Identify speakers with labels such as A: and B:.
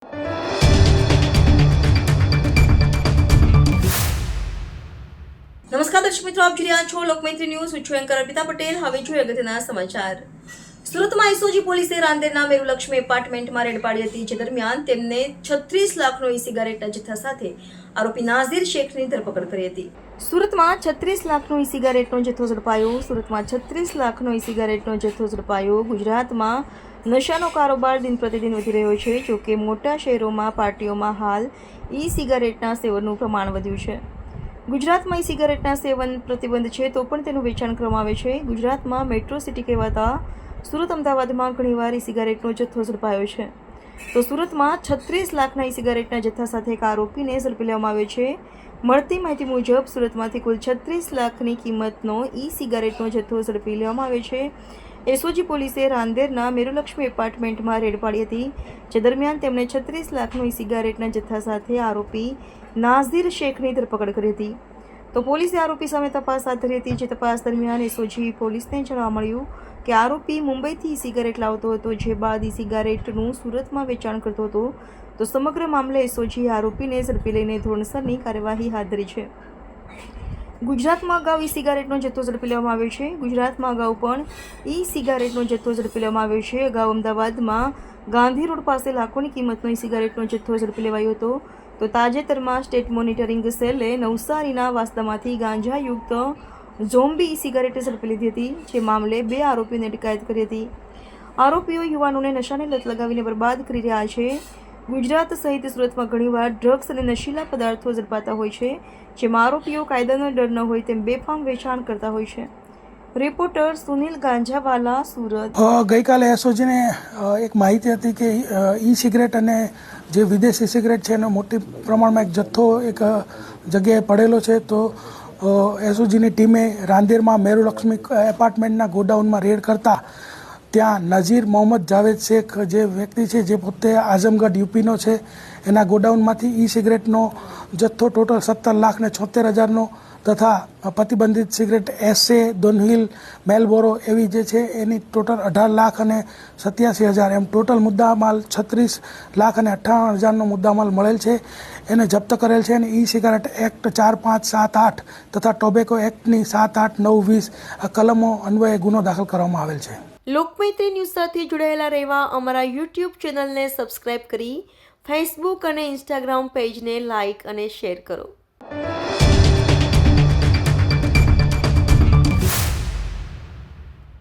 A: નમસ્કાર દર્શક મિત્રો, આપ જોઈ રહ્યા છો લોકમૈત્રી ન્યૂઝ. હું છું એન્કર અર્પિતા પટેલ. હવે જોઈએ અગત્યના સમાચાર. સુરતમાં એસઓજી પોલીસે રાંદેરના મેરુલક્ષ્મી એપાર્ટમેન્ટમાં રેડ પાડી હતી, જે દરમિયાન તેમને 36 લાખનો ઈ સિગારેટના જથ્થા સાથે આરોપી નાઝીર શેખની ધરપકડ કરી હતી. સુરતમાં 36 લાખનો ઈ સિગારેટનો જથ્થો ઝડપાયો. સુરતમાં 36 લાખનો ઈ સિગારેટનો જથ્થો ઝડપાયો. ગુજરાતમાં નશાનો કારોબાર દિન પ્રતિદિન વધી રહ્યો છે. જોકે મોટા શહેરોમાં પાર્ટીઓમાં હાલ ઈ સિગારેટના સેવનનું પ્રમાણ વધ્યું છે. ગુજરાતમાં ઈ સિગારેટના સેવન પ્રતિબંધ છે, તો પણ તેનું વેચાણ કરવામાં આવે છે. ગુજરાતમાં મેટ્રો સિટી કહેવાતા સુરત, અમદાવાદમાં ઘણીવાર ઈ સિગારેટનો જથ્થો ઝડપાયો છે. તો સુરતમાં 36 લાખના ઈ સિગારેટના જથ્થા સાથે એક આરોપીને ઝડપી લેવામાં આવ્યો છે. મળતી માહિતી મુજબ સુરતમાંથી કુલ 36 લાખની કિંમતનો ઈ સિગારેટનો જથ્થો ઝડપી લેવામાં આવ્યો છે. એસઓજી પોલીસે રાંદેરના મેરુલક્ષ્મી એપાર્ટમેન્ટમાં રેડ પાડી હતી, જે દરમિયાન તેમણે 36 લાખનો ઈ સિગારેટના જથ્થા સાથે આરોપી નાઝીર શેખની ધરપકડ કરી હતી. તો પોલીસે આરોપી સામે તપાસ હાથ ધરી હતી, જે તપાસ દરમિયાન એસઓજી પોલીસને જાણવા મળ્યું કે આરોપી મુંબઈથી ઈ સિગારેટ લાવતો હતો, જે બાદ ઈ સિગારેટનું સુરતમાં વેચાણ કરતો હતો. તો સમગ્ર મામલે એસઓજી આરોપીને ઝડપી લઈને ધોરણસરની કાર્યવાહી હાથ ધરી છે. ગુજરાતમાં અગાઉ ઈ સિગારેટનો જથ્થો ઝડપી લેવામાં આવ્યો છે. ગુજરાતમાં અગાઉ પણ ઈ સિગારેટનો જથ્થો ઝડપી લેવામાં આવ્યો છે. અગાઉ અમદાવાદમાં ગાંધી રોડ પાસે લાખોની કિંમતનો ઈ સિગારેટનો જથ્થો ઝડપી લેવાયો હતો. તો તાજેતરમાં સ્ટેટ મોનિટરિંગ સેલે નવસારીના વાસદામાંથી ગાંજાયુક્ત ઝોમ્બી ઈ સિગારેટ ઝડપી લીધી હતી, જે મામલે 2 આરોપીઓની અટકાયત કરી હતી. આરોપીઓ યુવાનોને નશાની લત લગાવીને બરબાદ કરી રહ્યા છે. ગુજરાત સહિત સુરતમાં ઘણીવાર ડ્રગ્સ અને નશીલા પદાર્થો ઝડપાતા હોય છે, જેમાં આરોપીઓ કાયદાનો ડર ન હોય તેમ બેફામ વેચાણ કરતા હોય છે. રિપોર્ટર સુનિલ ગાંજાવાલા, સુરત.
B: ગઈકાલે એસઓજીને એક માહિતી હતી કે ઈ સિગરેટ અને જે વિદેશી સિગરેટ છે એનો મોટી પ્રમાણમાં એક જથ્થો એક જગ્યાએ પડેલો છે. તો એસઓજીની ટીમે રાંદેરમાં મેરુલક્ષ્મી એપાર્ટમેન્ટના ગોડાઉનમાં રેડ કરતા ત્યાં નઝીર મોહમ્મદ જાવેદ શેખ જે વ્યક્તિ છે, જે પોતે આઝમગઢ યુપીનો છે, એના ગોડાઉનમાંથી ઈ સિગરેટનો જથ્થો ટોટલ 17,76,000નો તથા પ્રતિબંધિત સિગરેટ એસે, દોનહિલ, મેલબોરો એવી જે છે એની ટોટલ 18,87,000 એમ ટોટલ મુદ્દામાલ 36,58,000નો મુદ્દામાલ મળેલ છે. એને જપ્ત કરેલ છે અને ઈ સિગારેટ એક્ટ 4, 5, 7, 8 તથા ટોબેકો એક્ટની 7, 8, 9, 20 કલમો અન્વયે ગુનો દાખલ કરવામાં આવેલ છે.
A: લોકમૈત્રી ન્યૂઝ સાથે જોડાયેલા રહેવા અમારા યુટ્યુબ ચેનલને સબસ્ક્રાઇબ કરી ફેસબુક અને ઇન્સ્ટાગ્રામ પેજને લાઇક અને શેર કરો.